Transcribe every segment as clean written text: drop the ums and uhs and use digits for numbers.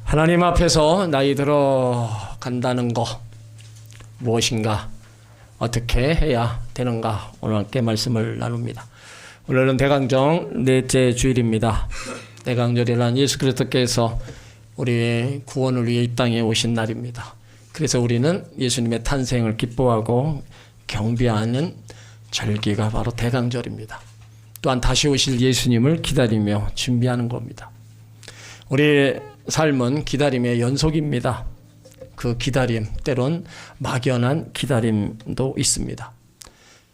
하나님 앞에서 나이 들어 간다는 거 무엇인가, 어떻게 해야 되는가, 오늘 함께 말씀을 나눕니다. 오늘은 대강정 넷째 주일입니다. 대강절이란 예수 그리스도께서 우리의 구원을 위해 이 땅에 오신 날입니다. 그래서 우리는 예수님의 탄생을 기뻐하고 경배하는 절기가 바로 대강절입니다. 또한 다시 오실 예수님을 기다리며 준비하는 겁니다. 우리의 삶은 기다림의 연속입니다. 그 기다림, 때론 막연한 기다림도 있습니다.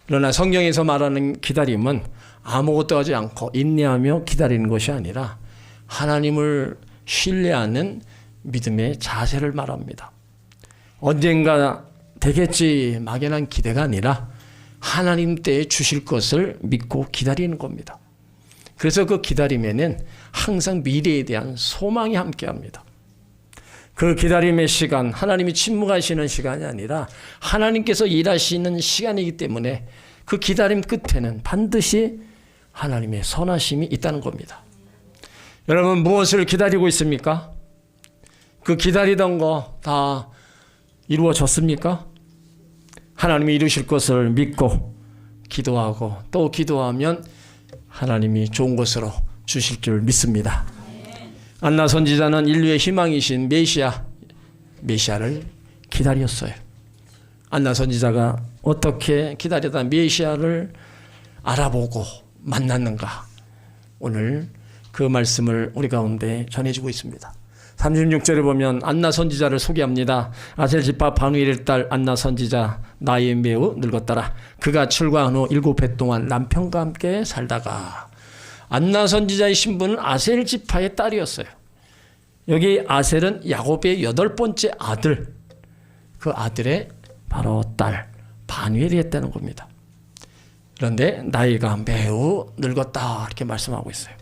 그러나 성경에서 말하는 기다림은 아무것도 하지 않고 인내하며 기다리는 것이 아니라 하나님을 신뢰하는 믿음의 자세를 말합니다. 언젠가 되겠지 막연한 기대가 아니라 하나님 때에 주실 것을 믿고 기다리는 겁니다. 그래서 그 기다림에는 항상 미래에 대한 소망이 함께합니다. 그 기다림의 시간, 하나님이 침묵하시는 시간이 아니라 하나님께서 일하시는 시간이기 때문에 그 기다림 끝에는 반드시 하나님의 선하심이 있다는 겁니다. 여러분, 무엇을 기다리고 있습니까? 그 기다리던 거 다 이루어졌습니까? 하나님이 이루실 것을 믿고 기도하고 또 기도하면 하나님이 좋은 것으로 주실 줄 믿습니다. 안나 선지자는 인류의 희망이신 메시아를 기다렸어요. 안나 선지자가 어떻게 기다리다 메시아를 알아보고 만났는가, 오늘 그 말씀을 우리 가운데 전해주고 있습니다. 36절에 보면 안나 선지자를 소개합니다. 아셀 지파 바누엘의 딸 안나 선지자, 나이 매우 늙었더라. 그가 출가한 후 7해 동안 남편과 함께 살다가, 안나 선지자의 신분은 아셀 지파의 딸이었어요. 여기 아셀은 야곱의 8번째 아들, 그 아들의 바로 딸 바누엘이 했다는 겁니다. 그런데 나이가 매우 늙었다 이렇게 말씀하고 있어요.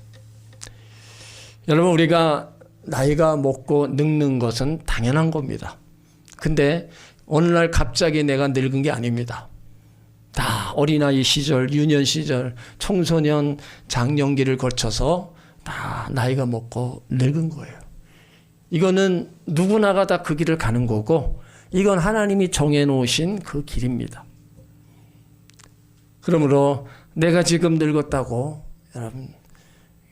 여러분, 우리가 나이가 먹고 늙는 것은 당연한 겁니다. 근데 어느 날 갑자기 내가 늙은 게 아닙니다. 다 어린아이 시절, 유년 시절, 청소년, 장년기를 거쳐서 다 나이가 먹고 늙은 거예요. 이거는 누구나가 다 그 길을 가는 거고, 이건 하나님이 정해놓으신 그 길입니다. 그러므로 내가 지금 늙었다고 여러분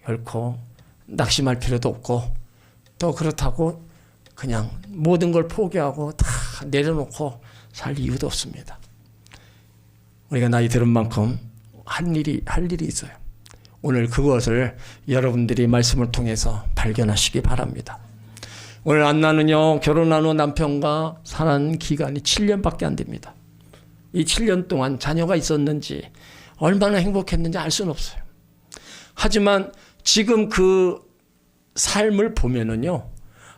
결코 낙심할 필요도 없고, 또 그렇다고 그냥 모든 걸 포기하고 다 내려놓고 살 이유도 없습니다. 우리가 나이 들은 만큼 할 일이 있어요. 오늘 그것을 여러분들이 말씀을 통해서 발견하시기 바랍니다. 오늘 안나는요, 결혼한 후 남편과 살아난 기간이 7년밖에 안 됩니다. 이 7년 동안 자녀가 있었는지 얼마나 행복했는지 알 수는 없어요. 하지만 지금 그 삶을 보면은요,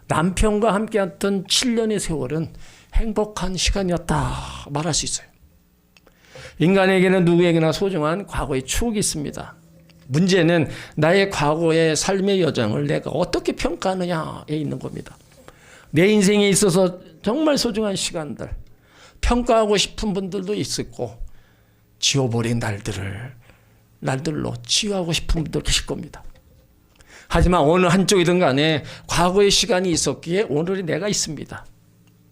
남편과 함께했던 7년의 세월은 행복한 시간이었다 말할 수 있어요. 인간에게는 누구에게나 소중한 과거의 추억이 있습니다. 문제는 나의 과거의 삶의 여정을 내가 어떻게 평가하느냐에 있는 겁니다. 내 인생에 있어서 정말 소중한 시간들, 평가하고 싶은 분들도 있었고, 지워버린 날들로 치유하고 싶은 분도 계실 겁니다. 하지만 어느 한쪽이든 간에 과거의 시간이 있었기에 오늘의 내가 있습니다.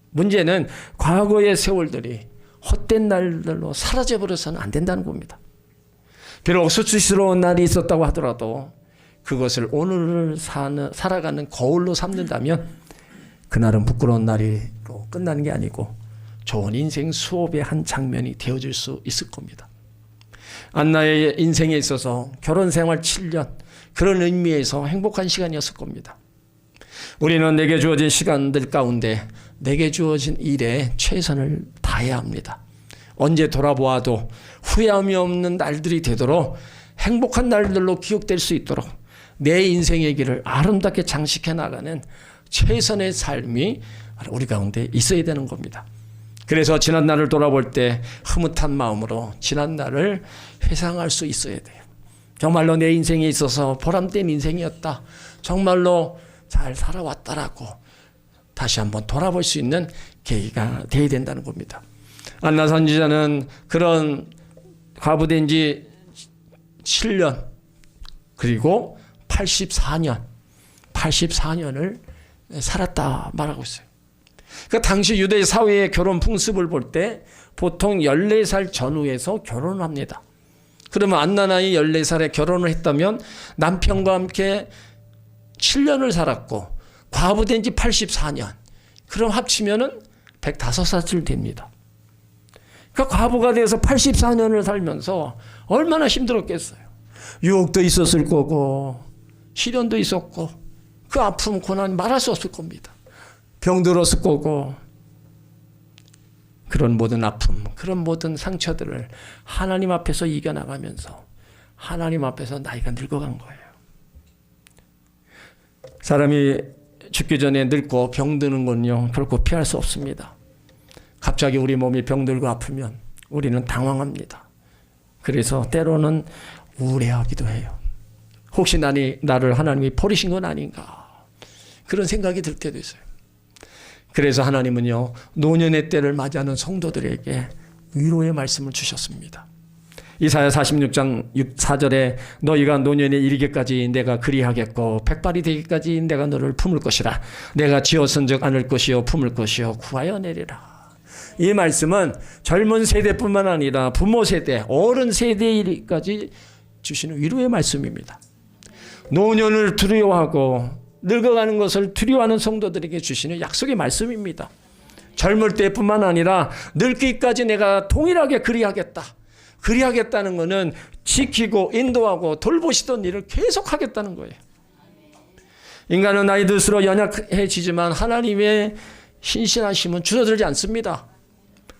문제는 과거의 세월들이 헛된 날들로 사라져버려서는 안 된다는 겁니다. 비록 수치스러운 날이 있었다고 하더라도 그것을 오늘을 살아가는 거울로 삼는다면 그날은 부끄러운 날로 끝나는 게 아니고 좋은 인생 수업의 한 장면이 되어질 수 있을 겁니다. 안나의 인생에 있어서 결혼 생활 7년, 그런 의미에서 행복한 시간이었을 겁니다. 우리는 내게 주어진 시간들 가운데 내게 주어진 일에 최선을 다해야 합니다. 언제 돌아보아도 후회함이 없는 날들이 되도록, 행복한 날들로 기억될 수 있도록 내 인생의 길을 아름답게 장식해 나가는 최선의 삶이 우리 가운데 있어야 되는 겁니다. 그래서 지난 날을 돌아볼 때 흐뭇한 마음으로 지난 날을 회상할 수 있어야 돼요. 정말로 내 인생에 있어서 보람된 인생이었다, 정말로 잘 살아왔다라고 다시 한번 돌아볼 수 있는 계기가 되어야 된다는 겁니다. 안나 선지자는 그런 과부된 지 7년 그리고 84년을 살았다 말하고 있어요. 그 당시 유대 사회의 결혼 풍습을 볼 때 보통 14살 전후에서 결혼을 합니다. 그러면 안나나이 14살에 결혼을 했다면 남편과 함께 7년을 살았고 과부된 지 84년. 그럼 합치면은 105살 됩니다. 그러니까 과부가 돼서 84년을 살면서 얼마나 힘들었겠어요. 유혹도 있었을 거고 시련도 있었고 그 아픔 고난 말할 수 없을 겁니다. 병들었을 거고 그런 모든 아픔, 그런 모든 상처들을 하나님 앞에서 이겨나가면서 하나님 앞에서 나이가 늙어간 거예요. 사람이 죽기 전에 늙고 병드는 건요 결코 피할 수 없습니다. 갑자기 우리 몸이 병들고 아프면 우리는 당황합니다. 그래서 때로는 우울해하기도 해요. 혹시 나를 하나님이 버리신 건 아닌가 그런 생각이 들 때도 있어요. 그래서 하나님은요 노년의 때를 맞이하는 성도들에게 위로의 말씀을 주셨습니다. 이사야 46장 4절에 너희가 노년에 이르기까지 내가 그리하겠고 백발이 되기까지 내가 너를 품을 것이라. 내가 지어선적 안을 것이요 품을 것이요 구하여 내리라. 이 말씀은 젊은 세대뿐만 아니라 부모 세대, 어른 세대까지 주시는 위로의 말씀입니다. 노년을 두려워하고 늙어가는 것을 두려워하는 성도들에게 주시는 약속의 말씀입니다. 젊을 때뿐만 아니라 늙기까지 내가 동일하게 그리하겠다. 그리하겠다는 것은 지키고 인도하고 돌보시던 일을 계속하겠다는 거예요. 인간은 나이 들수록 연약해지지만 하나님의 신실하심은 줄어들지 않습니다.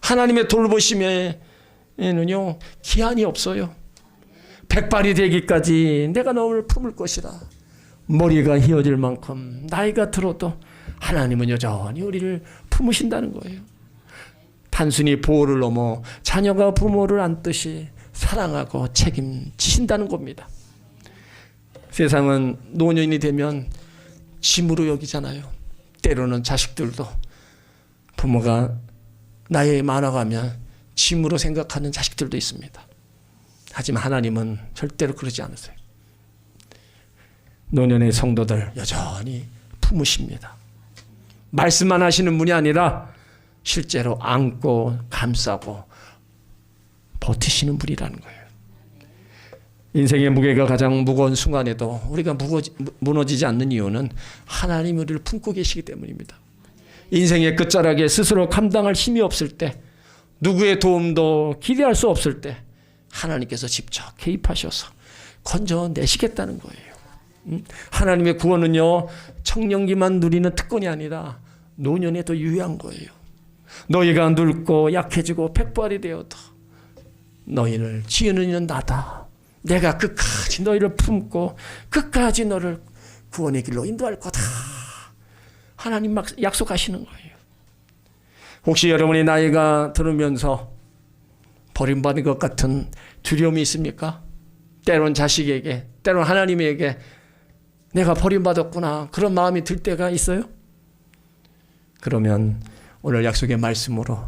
하나님의 돌보심에는요 기한이 없어요. 백발이 되기까지 내가 너를 품을 것이라. 머리가 휘어질 만큼 나이가 들어도 하나님은 여전히 우리를 품으신다는 거예요. 단순히 보호를 넘어 자녀가 부모를 안듯이 사랑하고 책임지신다는 겁니다. 세상은 노년이 되면 짐으로 여기잖아요. 때로는 자식들도 부모가 나이 많아가면 짐으로 생각하는 자식들도 있습니다. 하지만 하나님은 절대로 그러지 않으세요. 노년의 성도들 여전히 품으십니다. 말씀만 하시는 분이 아니라 실제로 안고 감싸고 버티시는 분이라는 거예요. 인생의 무게가 가장 무거운 순간에도 우리가 무너지지 않는 이유는 하나님이 우리를 품고 계시기 때문입니다. 인생의 끝자락에 스스로 감당할 힘이 없을 때, 누구의 도움도 기대할 수 없을 때 하나님께서 직접 개입하셔서 건져내시겠다는 거예요. 하나님의 구원은요 청년기만 누리는 특권이 아니라 노년에도 유효한 거예요. 너희가 늙고 약해지고 백발이 되어도 너희를 지으는 이는 나다. 내가 끝까지 너희를 품고 끝까지 너를 구원의 길로 인도할 거다. 하나님 약속하시는 거예요. 혹시 여러분이 나이가 들으면서 버림받은 것 같은 두려움이 있습니까? 때론 자식에게, 때론 하나님에게 내가 버림받았구나 그런 마음이 들 때가 있어요? 그러면 오늘 약속의 말씀으로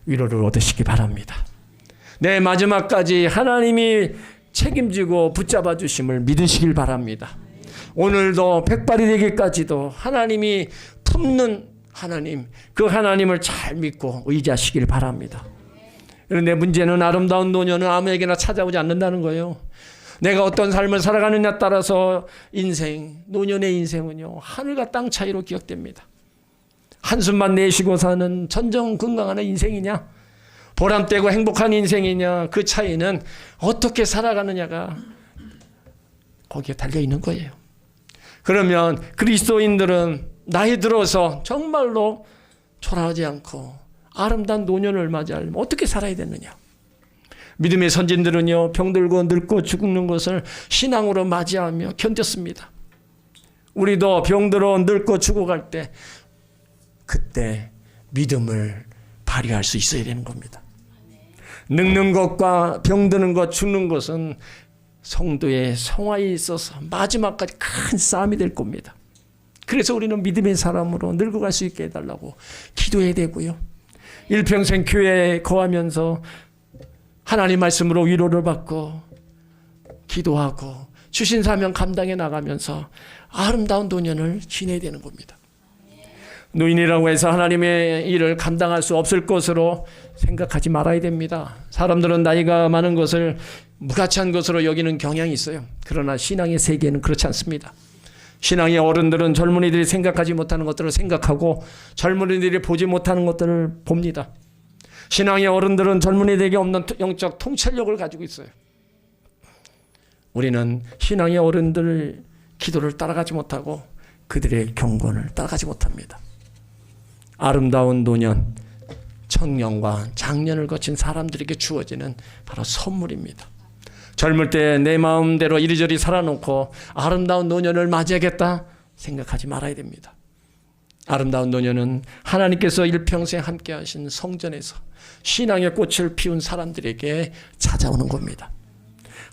위로를 얻으시기 바랍니다. 내 마지막까지 하나님이 책임지고 붙잡아 주심을 믿으시길 바랍니다. 오늘도 백발이 되기까지도 하나님이 품는 하나님, 그 하나님을 잘 믿고 의지하시길 바랍니다. 그런데 문제는 아름다운 노년은 아무에게나 찾아오지 않는다는 거예요. 내가 어떤 삶을 살아가느냐에 따라서 노년의 인생은요 하늘과 땅 차이로 기억됩니다. 한숨만 내쉬고 사는 전정건강한 인생이냐, 보람되고 행복한 인생이냐, 그 차이는 어떻게 살아가느냐가 거기에 달려있는 거예요. 그러면 그리스도인들은 나이 들어서 정말로 초라하지 않고 아름다운 노년을 맞이하려면 어떻게 살아야 되느냐. 믿음의 선진들은요 병들고 늙고 죽는 것을 신앙으로 맞이하며 견뎠습니다. 우리도 병들어 늙고 죽어갈 때 그때 믿음을 발휘할 수 있어야 되는 겁니다. 늙는 것과 병드는 것, 죽는 것은 성도의 성화에 있어서 마지막까지 큰 싸움이 될 겁니다. 그래서 우리는 믿음의 사람으로 늙어갈 수 있게 해달라고 기도해야 되고요. 일평생 교회에 거하면서 하나님 말씀으로 위로를 받고 기도하고 주신 사명 감당해 나가면서 아름다운 노년을 지내야 되는 겁니다. 노인이라고 해서 하나님의 일을 감당할 수 없을 것으로 생각하지 말아야 됩니다. 사람들은 나이가 많은 것을 무가치한 것으로 여기는 경향이 있어요. 그러나 신앙의 세계는 그렇지 않습니다. 신앙의 어른들은 젊은이들이 생각하지 못하는 것들을 생각하고 젊은이들이 보지 못하는 것들을 봅니다. 신앙의 어른들은 젊은이들에게 없는 영적 통찰력을 가지고 있어요. 우리는 신앙의 어른들 기도를 따라가지 못하고 그들의 경건을 따라가지 못합니다. 아름다운 노년, 청년과 장년을 거친 사람들에게 주어지는 바로 선물입니다. 젊을 때 내 마음대로 이리저리 살아놓고 아름다운 노년을 맞이하겠다 생각하지 말아야 됩니다. 아름다운 노년은 하나님께서 일평생 함께 하신 성전에서 신앙의 꽃을 피운 사람들에게 찾아오는 겁니다.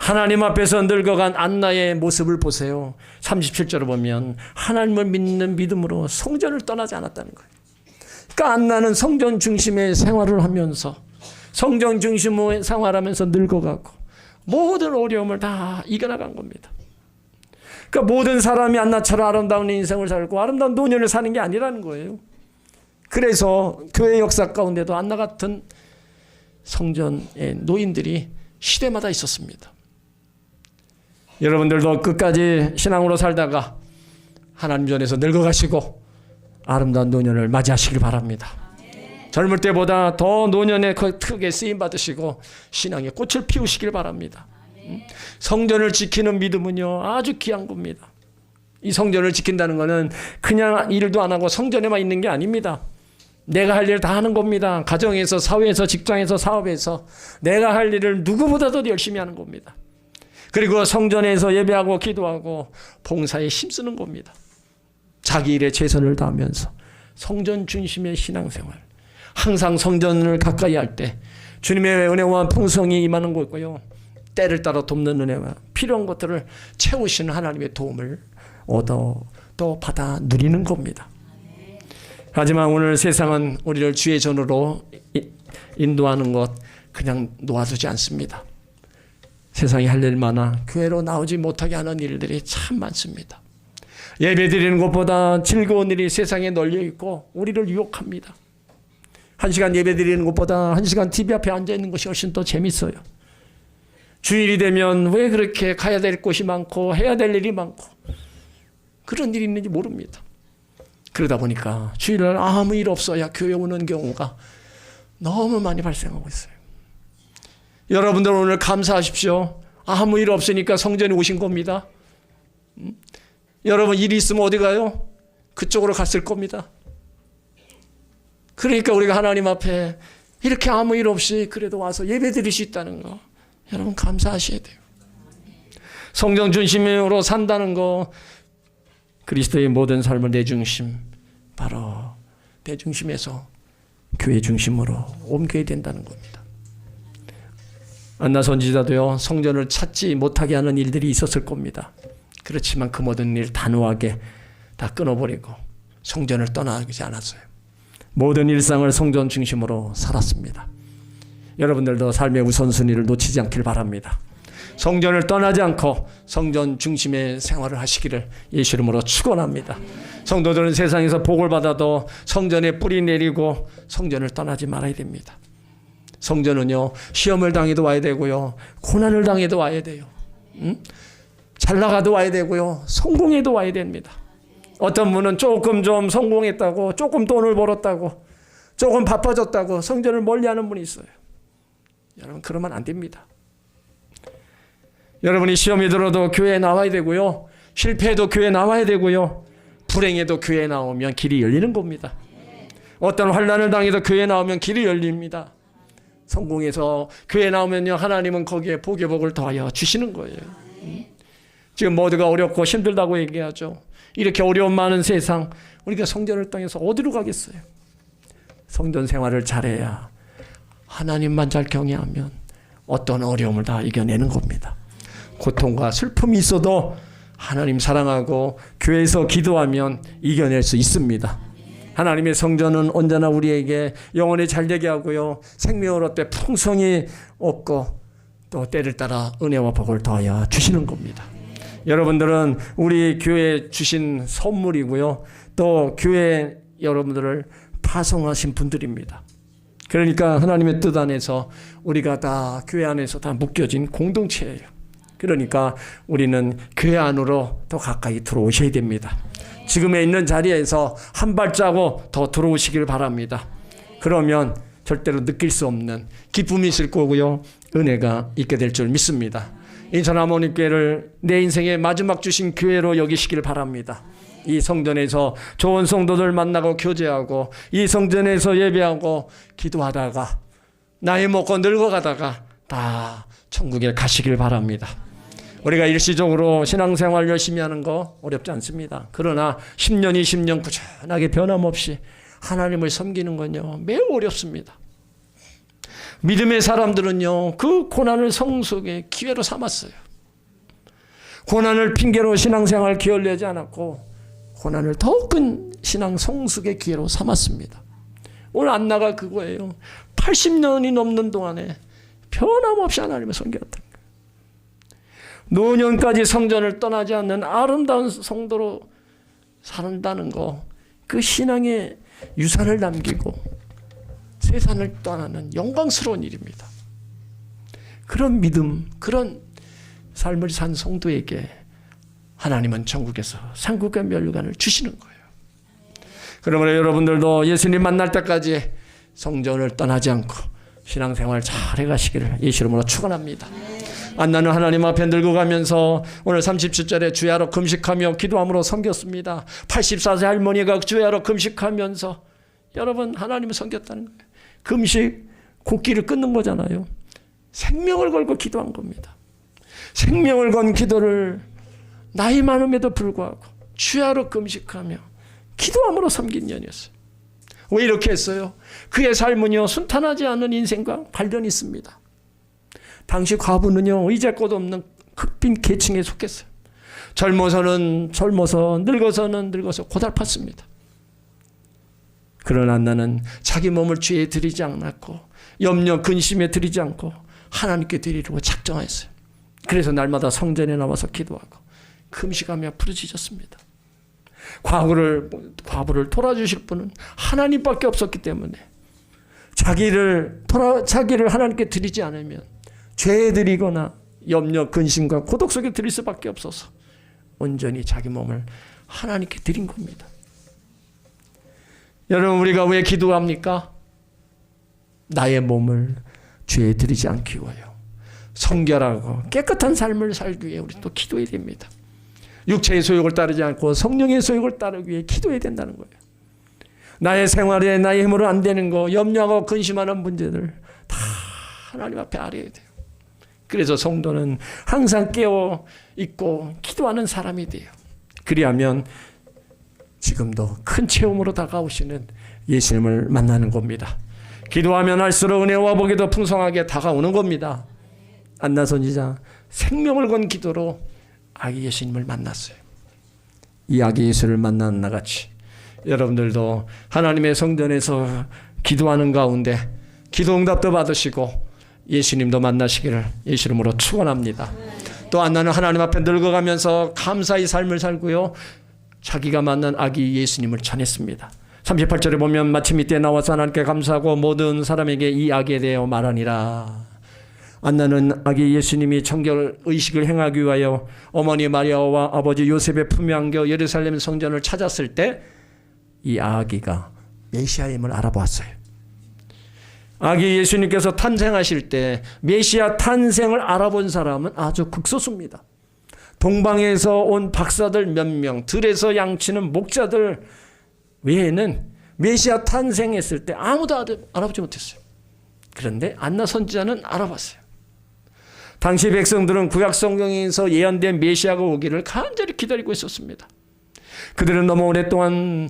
하나님 앞에서 늙어간 안나의 모습을 보세요. 37절을 보면 하나님을 믿는 믿음으로 성전을 떠나지 않았다는 거예요. 그러니까 안나는 성전 중심의 생활을 하면서 성전 중심의 생활하면서 늙어가고 모든 어려움을 다 이겨나간 겁니다. 그러니까 모든 사람이 안나처럼 아름다운 인생을 살고 아름다운 노년을 사는 게 아니라는 거예요. 그래서 교회 역사 가운데도 안나 같은 성전의 노인들이 시대마다 있었습니다. 여러분들도 끝까지 신앙으로 살다가 하나님 전에서 늙어가시고 아름다운 노년을 맞이하시길 바랍니다. 젊을 때보다 더 노년에 크게 쓰임 받으시고 신앙의 꽃을 피우시길 바랍니다. 성전을 지키는 믿음은요 아주 귀한 겁니다. 이 성전을 지킨다는 것은 그냥 일도 안 하고 성전에만 있는 게 아닙니다. 내가 할 일 다 하는 겁니다. 가정에서, 사회에서, 직장에서, 사업에서 내가 할 일을 누구보다도 열심히 하는 겁니다. 그리고 성전에서 예배하고 기도하고 봉사에 힘쓰는 겁니다. 자기 일에 최선을 다하면서 성전 중심의 신앙생활, 항상 성전을 가까이 할 때 주님의 은혜와 풍성이 임하는 거고요. 때를 따라 돕는 은혜와 필요한 것들을 채우시는 하나님의 도움을 얻어 또 받아 누리는 겁니다. 하지만 오늘 세상은 우리를 주의 전으로 인도하는 것 그냥 놓아두지 않습니다. 세상에 할 일 많아 교회로 나오지 못하게 하는 일들이 참 많습니다. 예배 드리는 것보다 즐거운 일이 세상에 널려 있고 우리를 유혹합니다. 1시간 예배 드리는 것보다 1시간 TV 앞에 앉아 있는 것이 훨씬 더 재밌어요. 주일이 되면 왜 그렇게 가야 될 곳이 많고 해야 될 일이 많고 그런 일이 있는지 모릅니다. 그러다 보니까 주일날 아무 일 없어야 교회 오는 경우가 너무 많이 발생하고 있어요. 여러분들 오늘 감사하십시오. 아무 일 없으니까 성전에 오신 겁니다. 여러분 일이 있으면 어디 가요? 그쪽으로 갔을 겁니다. 그러니까 우리가 하나님 앞에 이렇게 아무 일 없이 그래도 와서 예배 드릴 수 있다는 거 여러분 감사하셔야 돼요. 성전 중심으로 산다는 거 그리스도의 모든 삶을 내 중심, 바로 내 중심에서 교회 중심으로 옮겨야 된다는 겁니다. 안나 선지자도요 성전을 찾지 못하게 하는 일들이 있었을 겁니다. 그렇지만 그 모든 일 단호하게 다 끊어버리고 성전을 떠나지 않았어요. 모든 일상을 성전 중심으로 살았습니다. 여러분들도 삶의 우선순위를 놓치지 않길 바랍니다. 성전을 떠나지 않고 성전 중심의 생활을 하시기를 예수 이름으로 축원합니다. 성도들은 세상에서 복을 받아도 성전에 뿌리 내리고 성전을 떠나지 말아야 됩니다. 성전은요 시험을 당해도 와야 되고요 고난을 당해도 와야 돼요. 잘 나가도 와야 되고요 성공해도 와야 됩니다. 어떤 분은 조금 좀 성공했다고 조금 돈을 벌었다고 조금 바빠졌다고 성전을 멀리하는 분이 있어요. 여러분 그러면 안 됩니다. 여러분이 시험이 들어도 교회에 나와야 되고요 실패해도 교회에 나와야 되고요 불행해도 교회에 나오면 길이 열리는 겁니다. 어떤 환난을 당해도 교회에 나오면 길이 열립니다. 성공해서 교회에 나오면요 하나님은 거기에 복의 복을 더하여 주시는 거예요. 지금 모두가 어렵고 힘들다고 얘기하죠. 이렇게 어려움 많은 세상 우리가 성전을 떠나서 어디로 가겠어요? 성전 생활을 잘해야 하나님만 잘 경외하면 어떤 어려움을 다 이겨내는 겁니다. 고통과 슬픔이 있어도 하나님 사랑하고 교회에서 기도하면 이겨낼 수 있습니다. 하나님의 성전은 언제나 우리에게 영원히 잘되게 하고요 생명을 얻되 풍성히 얻고 또 때를 따라 은혜와 복을 더하여 주시는 겁니다. 여러분들은 우리 교회에 주신 선물이고요 또 교회에 여러분들을 파송하신 분들입니다. 그러니까 하나님의 뜻 안에서 우리가 다 교회 안에서 다 묶여진 공동체예요. 그러니까 우리는 교회 안으로 더 가까이 들어오셔야 됩니다. 지금에 있는 자리에서 한 발자국 더 들어오시길 바랍니다. 그러면 절대로 느낄 수 없는 기쁨이 있을 거고요. 은혜가 있게 될 줄 믿습니다. 인천하모니교회를 내 인생의 마지막 주신 교회로 여기시길 바랍니다. 이 성전에서 좋은 성도들 만나고 교제하고 이 성전에서 예배하고 기도하다가 나이 먹고 늙어가다가 다 천국에 가시길 바랍니다. 우리가 일시적으로 신앙생활 열심히 하는 거 어렵지 않습니다. 그러나 10년, 20년 꾸준하게 변함없이 하나님을 섬기는 건요 매우 어렵습니다. 믿음의 사람들은요 그 고난을 성숙의 기회로 삼았어요. 고난을 핑계로 신앙생활 게을리하지 않았고 고난을 더 큰 신앙 성숙의 기회로 삼았습니다. 오늘 안나가 그거예요. 80년이 넘는 동안에 변함없이 하나님을 섬겼던 거예요. 노년까지 성전을 떠나지 않는 아름다운 성도로 산다는 거, 그 신앙의 유산을 남기고 세상을 떠나는 영광스러운 일입니다. 그런 믿음, 그런 삶을 산 성도에게 하나님은 천국에서 상급과 면류관을 주시는 거예요. 그러므로 여러분들도 예수님 만날 때까지 성전을 떠나지 않고 신앙생활 잘 해가시기를 예수 이름으로 축원합니다. 안나는 하나님 앞에 늙어가면서 오늘 37절에 주야로 금식하며 기도함으로 섬겼습니다. 84세 할머니가 주야로 금식하면서 여러분 하나님을 섬겼다는 거예요. 금식 곡기를 끊는 거잖아요. 생명을 걸고 기도한 겁니다. 생명을 건 기도를 나이 많음에도 불구하고 주야로 금식하며 기도함으로 섬긴 년이었어요. 왜 이렇게 했어요? 그의 삶은요 순탄하지 않은 인생과 관련이 있습니다. 당시 과부는요 이제껏 없는 흑빈 계층에 속했어요. 젊어서는 젊어서 늙어서는 늙어서 고달팠습니다. 그러나 나는 자기 몸을 죄에 드리지 않았고 염려 근심에 드리지 않고 하나님께 드리려고 작정했어요. 그래서 날마다 성전에 나와서 기도하고 금식하며 부르짖었습니다. 과부를 돌아주실 분은 하나님밖에 없었기 때문에 자기를 하나님께 드리지 않으면 죄에 드리거나 염려 근심과 고독 속에 드릴 수밖에 없어서 온전히 자기 몸을 하나님께 드린 겁니다. 여러분 우리가 왜 기도합니까? 나의 몸을 죄에 드리지 않기 위하여 성결하고 깨끗한 삶을 살기 위해 우리 또 기도해야 됩니다. 육체의 소욕을 따르지 않고 성령의 소욕을 따르기 위해 기도해야 된다는 거예요. 나의 생활에 나의 힘으로 안 되는 거 염려하고 근심하는 문제들 다 하나님 앞에 아뢰야 돼요. 그래서 성도는 항상 깨어 있고 기도하는 사람이 돼요. 그리하면 지금도 큰 체험으로 다가오시는 예수님을 만나는 겁니다. 기도하면 할수록 은혜와 복이 더 풍성하게 다가오는 겁니다. 안나 선지자 생명을 건 기도로 아기 예수님을 만났어요. 이 아기 예수를 만난 나같이 여러분들도 하나님의 성전에서 기도하는 가운데 기도 응답도 받으시고 예수님도 만나시기를 예수 이름으로 축원합니다. 또 안나는 하나님 앞에 늙어가면서 감사의 삶을 살고요. 자기가 만난 아기 예수님을 전했습니다. 38절에 보면 마침 이때 나와서 하나님께 감사하고 모든 사람에게 이 아기에 대하여 말하니라. 안나는 아기 예수님이 청결 의식을 행하기 위하여 어머니 마리아와 아버지 요셉의 품에 안겨 예루살렘 성전을 찾았을 때 이 아기가 메시아임을 알아보았어요. 아기 예수님께서 탄생하실 때 메시아 탄생을 알아본 사람은 아주 극소수입니다. 동방에서 온 박사들 몇 명, 들에서 양치는 목자들 외에는 메시아 탄생했을 때 아무도 알아보지 못했어요. 그런데 안나 선지자는 알아봤어요. 당시 백성들은 구약 성경에서 예언된 메시아가 오기를 간절히 기다리고 있었습니다. 그들은 너무 오랫동안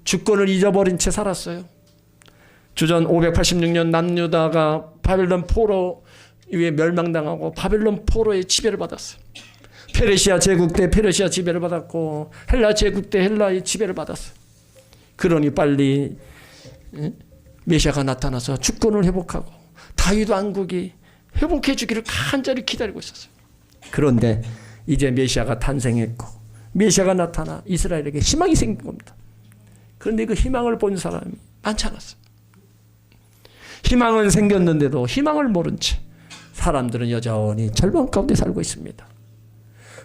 주권을 잊어버린 채 살았어요. 주전 586년 남유다가 바벨론 포로 위에 멸망당하고 바벨론 포로의 지배를 받았어요. 페르시아 제국 때 페르시아 지배를 받았고 헬라 제국 때 헬라의 지배를 받았어요. 그러니 빨리 메시아가 나타나서 주권을 회복하고 다윗 왕국이 회복해 주기를 간절히 기다리고 있었어요. 그런데 이제 메시아가 탄생했고 메시아가 나타나 이스라엘에게 희망이 생긴 겁니다. 그런데 그 희망을 본 사람이 많지 않았어요. 희망은 생겼는데도 희망을 모른 채 사람들은 여전히 절망 가운데 살고 있습니다.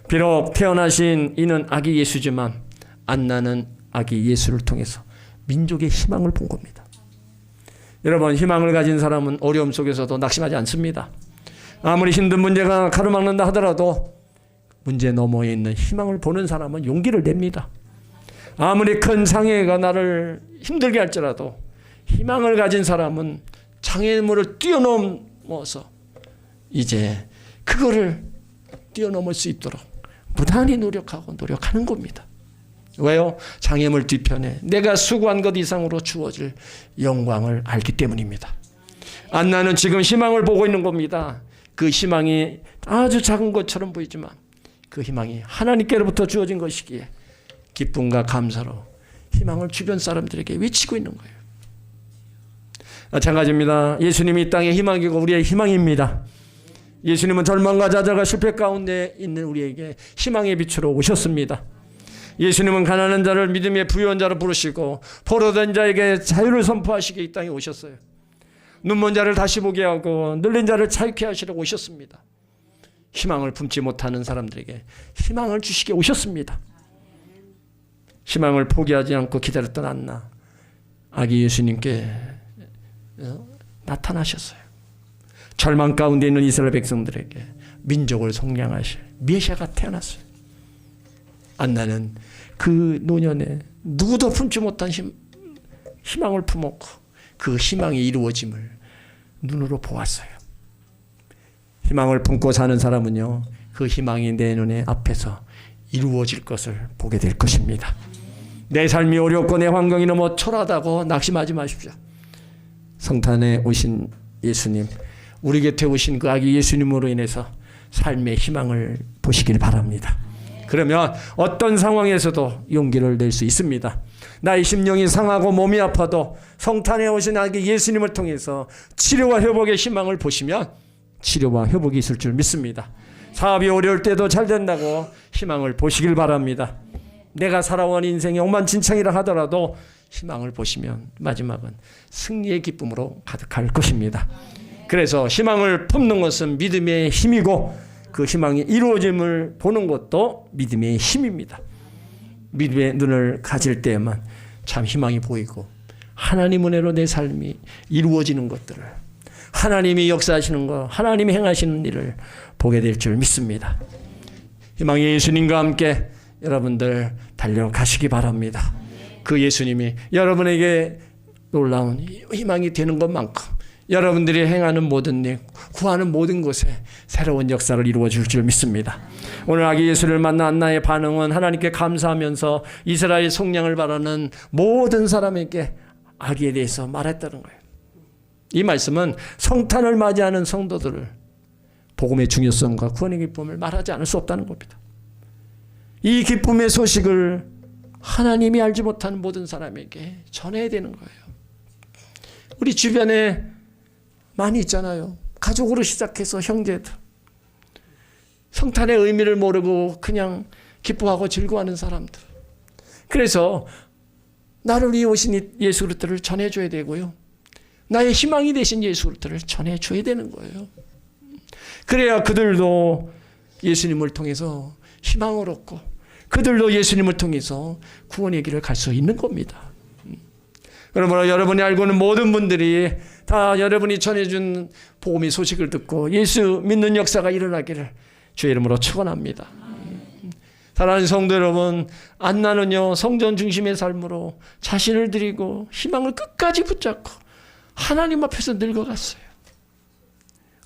비록 태어나신 이는 아기 예수지만 안나는 아기 예수를 통해서 민족의 희망을 본 겁니다. 여러분, 희망을 가진 사람은 어려움 속에서도 낙심하지 않습니다. 아무리 힘든 문제가 가로막는다 하더라도 문제 너머에 있는 희망을 보는 사람은 용기를 냅니다. 아무리 큰 장애가 나를 힘들게 할지라도 희망을 가진 사람은 장애물을 뛰어넘어서 이제 그거를 뛰어넘을 수 있도록 무단히 노력하는 겁니다. 왜요? 장애물 뒤편에 내가 수고한 것 이상으로 주어질 영광을 알기 때문입니다. 안나는 지금 희망을 보고 있는 겁니다. 그 희망이 아주 작은 것처럼 보이지만 그 희망이 하나님께로부터 주어진 것이기에 기쁨과 감사로 희망을 주변 사람들에게 외치고 있는 거예요. 마찬가지입니다. 예수님이 이 땅의 희망이고 우리의 희망입니다. 예수님은 절망과 좌절과 실패 가운데 있는 우리에게 희망의 빛으로 오셨습니다. 예수님은 가난한 자를 믿음의 부유한 자로 부르시고 포로된 자에게 자유를 선포하시기에 이 땅에 오셨어요. 눈먼 자를 다시 보게 하고 눌린 자를 자유케 하시려고 오셨습니다. 희망을 품지 못하는 사람들에게 희망을 주시게 오셨습니다. 희망을 포기하지 않고 기다렸던 안나, 아기 예수님께 나타나셨어요. 절망 가운데 있는 이스라엘 백성들에게 민족을 속량하실 메시아가 태어났어요. 안나는 그 노년에 누구도 품지 못한 희망을 품었고 그 희망이 이루어짐을 눈으로 보았어요. 희망을 품고 사는 사람은요, 그 희망이 내 눈에 앞에서 이루어질 것을 보게 될 것입니다. 내 삶이 어렵고 내 환경이 너무 초라하다고 낙심하지 마십시오. 성탄에 오신 예수님, 우리 곁에 오신 그 아기 예수님으로 인해서 삶의 희망을 보시길 바랍니다. 그러면 어떤 상황에서도 용기를 낼 수 있습니다. 나의 심령이 상하고 몸이 아파도 성탄에 오신 아기 예수님을 통해서 치료와 회복의 희망을 보시면 치료와 회복이 있을 줄 믿습니다. 사업이 어려울 때도 잘 된다고 희망을 보시길 바랍니다. 내가 살아온 인생이 엉망진창이라 하더라도 희망을 보시면 마지막은 승리의 기쁨으로 가득할 것입니다. 그래서 희망을 품는 것은 믿음의 힘이고 그 희망이 이루어짐을 보는 것도 믿음의 힘입니다. 믿음의 눈을 가질 때에만 참 희망이 보이고 하나님 은혜로 내 삶이 이루어지는 것들을, 하나님이 역사하시는 것, 하나님이 행하시는 일을 보게 될 줄 믿습니다. 희망의 예수님과 함께 여러분들 달려가시기 바랍니다. 그 예수님이 여러분에게 놀라운 희망이 되는 것만큼 여러분들이 행하는 모든 일, 구하는 모든 것에 새로운 역사를 이루어 줄 줄 믿습니다. 오늘 아기 예수를 만난 안나의 반응은 하나님께 감사하면서 이스라엘 속량을 바라는 모든 사람에게 아기에 대해서 말했다는 거예요. 이 말씀은 성탄을 맞이하는 성도들을 복음의 중요성과 구원의 기쁨을 말하지 않을 수 없다는 겁니다. 이 기쁨의 소식을 하나님이 알지 못하는 모든 사람에게 전해야 되는 거예요. 우리 주변에 많이 있잖아요. 가족으로 시작해서 형제들. 성탄의 의미를 모르고 그냥 기뻐하고 즐거워하는 사람들. 그래서 나를 위해 오신 예수 그리스도를 전해줘야 되고요. 나의 희망이 되신 예수 그리스도를 전해줘야 되는 거예요. 그래야 그들도 예수님을 통해서 희망을 얻고 그들도 예수님을 통해서 구원의 길을 갈 수 있는 겁니다. 여러분이 알고 있는 모든 분들이 다 여러분이 전해준 복음의 소식을 듣고 예수 믿는 역사가 일어나기를 주의 이름으로 축원합니다. 사랑하는 성도 여러분, 안나는요 성전 중심의 삶으로 자신을 드리고 희망을 끝까지 붙잡고 하나님 앞에서 늙어갔어요.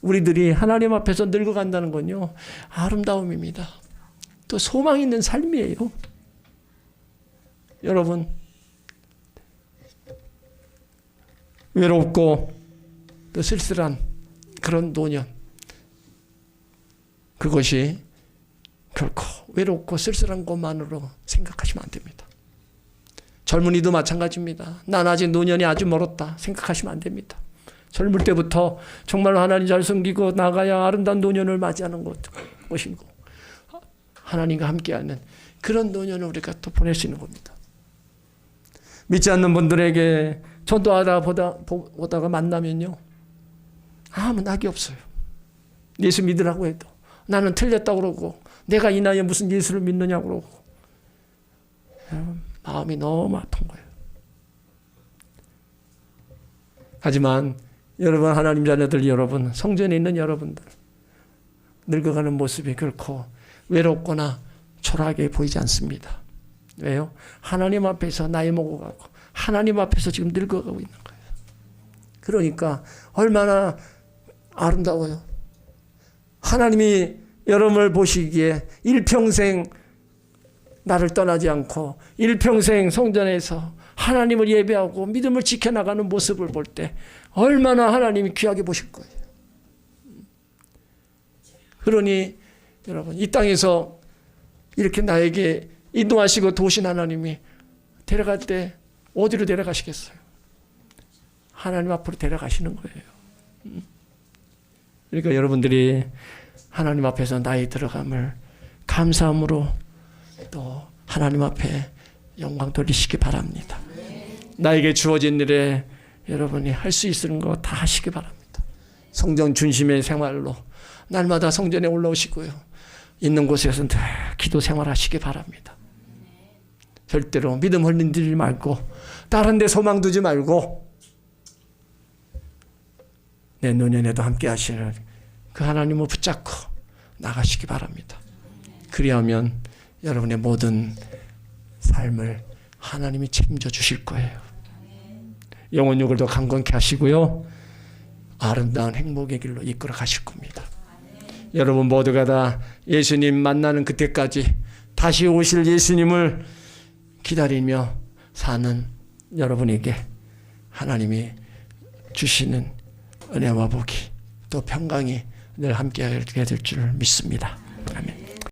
우리들이 하나님 앞에서 늙어간다는 건요 아름다움입니다. 또 소망 있는 삶이에요. 여러분, 외롭고 또 쓸쓸한 그런 노년, 그것이 결코 외롭고 쓸쓸한 것만으로 생각하시면 안 됩니다. 젊은이도 마찬가지입니다. 난 아직 노년이 아주 멀었다 생각하시면 안 됩니다. 젊을 때부터 정말 하나님 잘 섬기고 나가야 아름다운 노년을 맞이하는 것이고 하나님과 함께하는 그런 노년을 우리가 또 보낼 수 있는 겁니다. 믿지 않는 분들에게 전도하다 보다가 만나면요, 아무 낙이 없어요. 예수 믿으라고 해도 나는 틀렸다고 그러고, 내가 이 나이에 무슨 예수를 믿느냐고 그러고, 마음이 너무 아픈 거예요. 하지만 여러분, 하나님 자녀들 여러분, 성전에 있는 여러분들, 늙어가는 모습이 결코 외롭거나 초라하게 보이지 않습니다. 왜요? 하나님 앞에서 나이 먹어가고 하나님 앞에서 지금 늙어가고 있는 거예요. 그러니까 얼마나 아름다워요. 하나님이 여러분을 보시기에 일평생 나를 떠나지 않고 일평생 성전에서 하나님을 예배하고 믿음을 지켜나가는 모습을 볼 때 얼마나 하나님이 귀하게 보실 거예요. 그러니 여러분, 이 땅에서 이렇게 나에게 인도하시고 도우신 하나님이 데려갈 때 어디로 데려가시겠어요? 하나님 앞으로 데려가시는 거예요. 그러니까 여러분들이 하나님 앞에서 나의 들어감을 감사함으로 또 하나님 앞에 영광 돌리시기 바랍니다. 나에게 주어진 일에 여러분이 할 수 있는 거 다 하시기 바랍니다. 성전 중심의 생활로 날마다 성전에 올라오시고요, 있는 곳에서 늘 기도 생활하시기 바랍니다. 절대로 믿음 흔들리지 말고 다른 데 소망 두지 말고 내년에도 함께 하시는 그 하나님을 붙잡고 나가시기 바랍니다. 그리하면 여러분의 모든 삶을 하나님이 책임져 주실 거예요. 영혼육을 더 강건케 하시고요, 아름다운 행복의 길로 이끌어 가실 겁니다. 여러분 모두가 다 예수님 만나는 그때까지 다시 오실 예수님을 기다리며 사는 여러분에게 하나님이 주시는 은혜와 복이 또 평강이 늘 함께하게 될 줄 믿습니다.